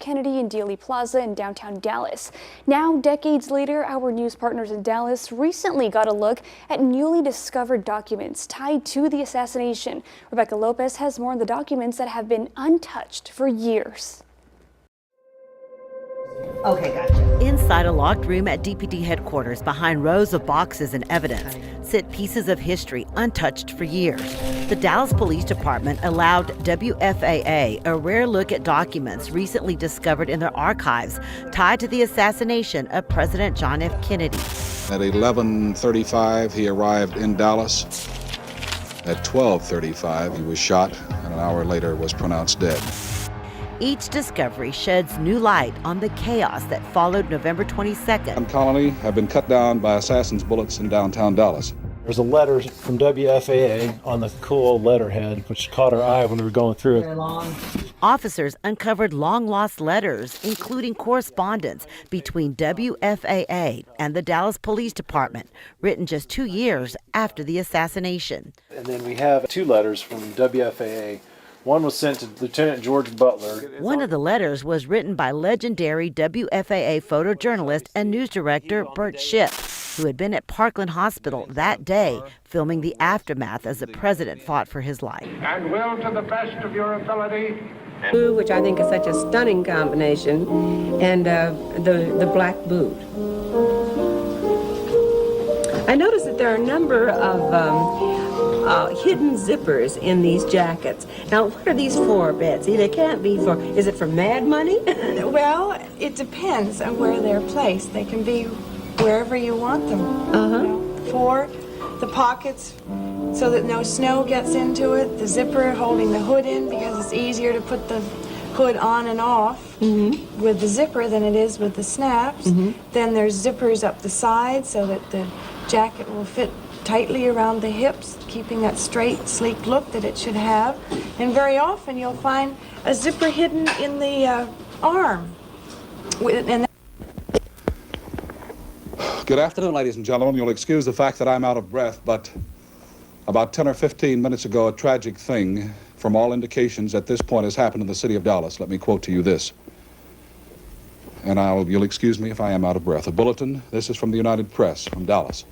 Kennedy and Dealey Plaza in downtown Dallas. Now, decades later, our news partners in Dallas recently got a look at newly discovered documents tied to the assassination. Rebecca Lopez has more on the documents that have been untouched for years. Okay, gotcha. Inside a locked room at DPD headquarters, behind rows of boxes and evidence, sit pieces of history untouched for years. The Dallas Police Department allowed WFAA a rare look at documents recently discovered in their archives tied to the assassination of President John F. Kennedy. At 11:35, he arrived in Dallas. At 12:35, he was shot, and an hour later was pronounced dead. Each discovery sheds new light on the chaos that followed November 22nd. John Connally had been cut down by assassins' bullets in downtown Dallas. There's a letter from WFAA on the cool letterhead, which caught our eye when we were going through it. Officers uncovered long-lost letters, including correspondence between WFAA and the Dallas Police Department, written just 2 years after the assassination. And then we have 2 letters from WFAA. One was sent to Lieutenant George Butler. One of the letters was written by legendary WFAA photojournalist and news director Bert Shipp, who had been at Parkland Hospital that day filming the aftermath as the president fought for his life. And will, to the best of your ability, which I think is such a stunning combination, and the black boot. I noticed that there are a number of hidden zippers in these jackets. Now, what are these for, Betsy? They can't be for, is it for mad money? Well, it depends on where they're placed. They can be wherever you want them. You know, for the pockets so that no snow gets into it, the zipper holding the hood in because it's easier to put the hood on and off with the zipper than it is with the snaps. Then there's zippers up the side so that the jacket will fit tightly around the hips, keeping that straight, sleek look that it should have. And very often you'll find a zipper hidden in the arm. Good afternoon, ladies and gentlemen. You'll excuse the fact that I'm out of breath, but about 10 or 15 minutes ago, a tragic thing, from all indications at this point, has happened in the city of Dallas. Let me quote to you this. And you'll excuse me if I am out of breath. A bulletin. This is from the United Press, from Dallas.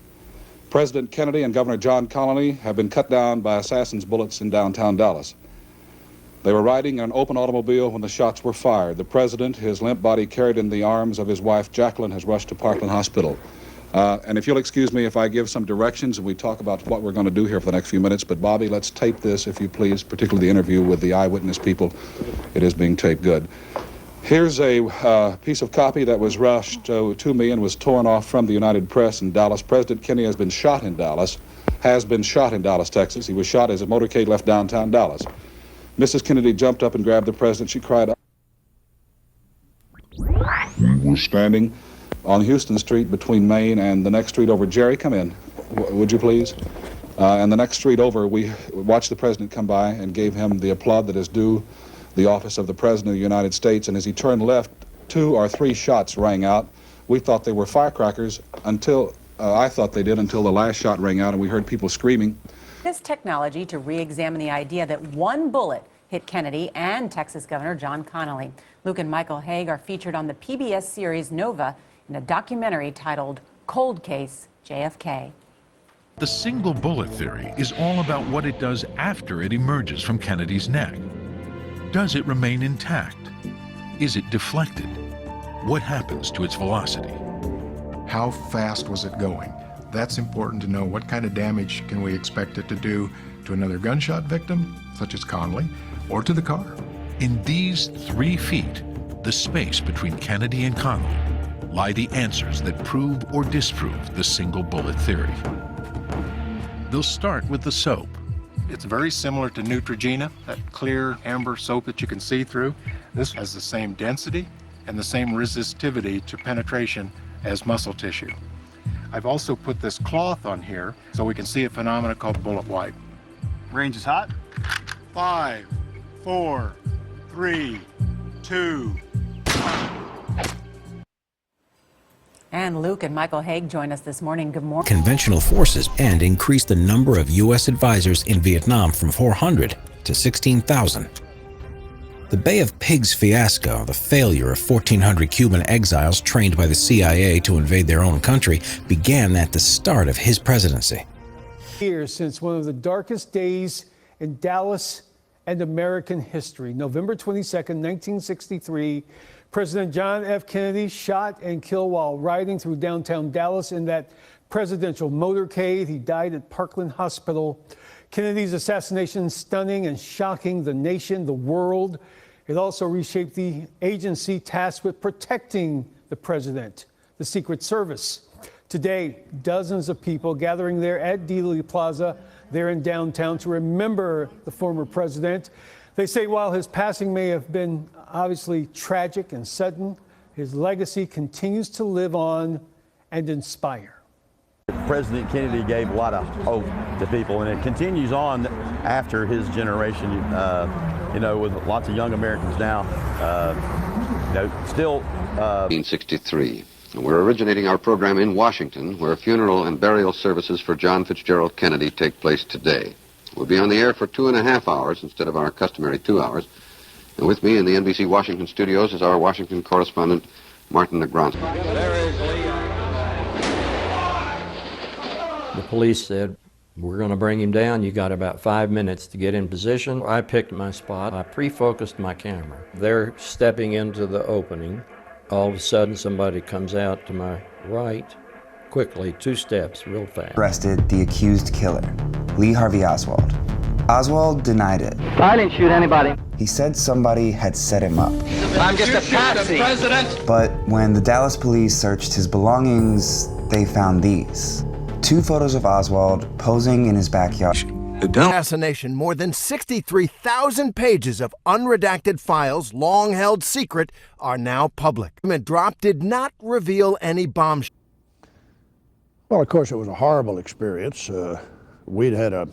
President Kennedy and Governor John Connally have been cut down by assassins' bullets in downtown Dallas. They were riding in an open automobile when the shots were fired. The president, his limp body carried in the arms of his wife Jacqueline, has rushed to Parkland Hospital. And if you'll excuse me if I give some directions and we talk about what we're going to do here for the next few minutes, but Bobby, let's tape this, if you please, particularly the interview with the eyewitness people. It is being taped good. Here's a piece of copy that was rushed to me and was torn off from the United Press in Dallas. President Kennedy has been shot in Dallas, Texas. He was shot as a motorcade left downtown Dallas. Mrs. Kennedy jumped up and grabbed the president. She cried out. We're standing on Houston Street between Main and the next street over. Jerry, come in, would you please? And the next street over, we watched the president come by and gave him the applaud that is due the office of the President of the United States, and as he turned left, 2 or 3 shots rang out. We thought they were firecrackers until, I thought they did until the last shot rang out and we heard people screaming. This technology to re-examine the idea that one bullet hit Kennedy and Texas Governor John Connally. Luke and Michael Haig are featured on the PBS series Nova in a documentary titled Cold Case JFK. The single bullet theory is all about what it does after it emerges from Kennedy's neck. Does it remain intact? Is it deflected? What happens to its velocity? How fast was it going? That's important to know. What kind of damage can we expect it to do to another gunshot victim, such as Connally, or to the car? In these 3 feet, the space between Kennedy and Connally, lie the answers that prove or disprove the single bullet theory. They'll start with the soap. It's very similar to Neutrogena, that clear amber soap that you can see through. This has the same density and the same resistivity to penetration as muscle tissue. I've also put this cloth on here so we can see a phenomenon called bullet wipe. Range is hot. 5, 4, 3, 2. And Luke and Michael Haig join us this morning. Good morning. Conventional forces and increase the number of U.S. advisors in Vietnam from 400 to 16,000. The The Bay of Pigs fiasco, the failure of 1,400 Cuban exiles trained by the CIA to invade their own country, began at the start of his presidency. Years since one of the darkest days in Dallas and American history. November 22nd, 1963, President John F. Kennedy shot and killed while riding through downtown Dallas in that presidential motorcade. He died at Parkland Hospital. Kennedy's assassination, stunning and shocking the nation, the world. It also reshaped the agency tasked with protecting the president, the Secret Service. Today, dozens of people gathering there at Dealey Plaza, there in downtown, to remember the former president. They say while his passing may have been obviously tragic and sudden, his legacy continues to live on and inspire. President Kennedy gave a lot of hope to people, and it continues on after his generation, with lots of young Americans now, still. 1963. We're originating our program in Washington, where funeral and burial services for John Fitzgerald Kennedy take place today. We'll be on the air for 2.5 hours instead of our customary 2 hours. And with me in the NBC Washington studios is our Washington correspondent, Martin Negronsky. The police said, "We're going to bring him down. You got about 5 minutes to get in position." I picked my spot. I pre-focused my camera. They're stepping into the opening. All of a sudden, somebody comes out to my right, quickly, 2 steps, real fast. Arrested the accused killer, Lee Harvey Oswald. Oswald denied it. I didn't shoot anybody. He said somebody had set him up. I'm just a patsy. But when the Dallas police searched his belongings, they found these. 2 photos of Oswald posing in his backyard. Assassination, more than 63,000 pages of unredacted files, long held secret, are now public. The drop did not reveal any bombshells. Well, of course, it was a horrible experience. We'd had a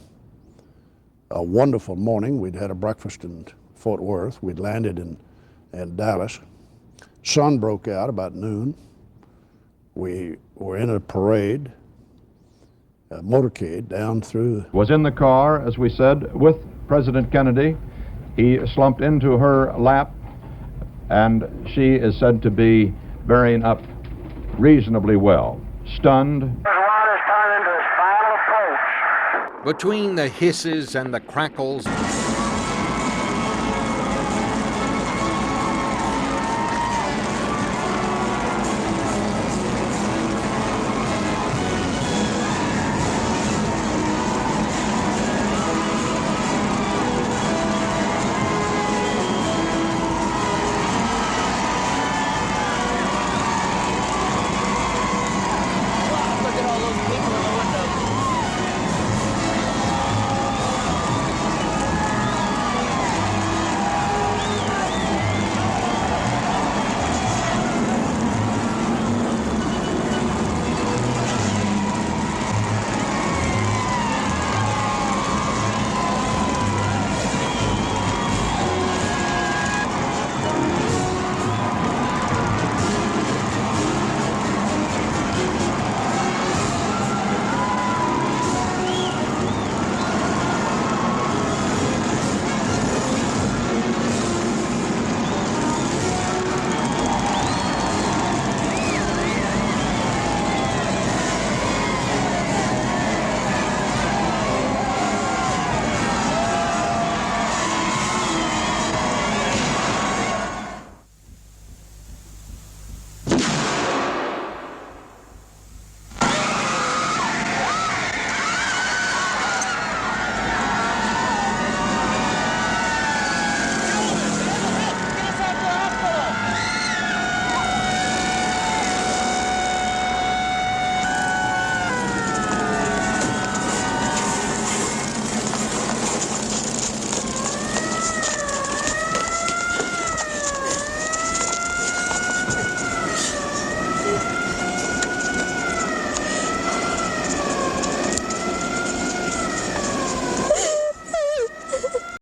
wonderful morning. We'd had a breakfast in Fort Worth. We'd landed in Dallas. Sun broke out about noon. We were in a parade, a motorcade down through. Was in the car, as we said, with President Kennedy. He slumped into her lap, and she is said to be bearing up reasonably well. Stunned. Between the hisses and the crackles,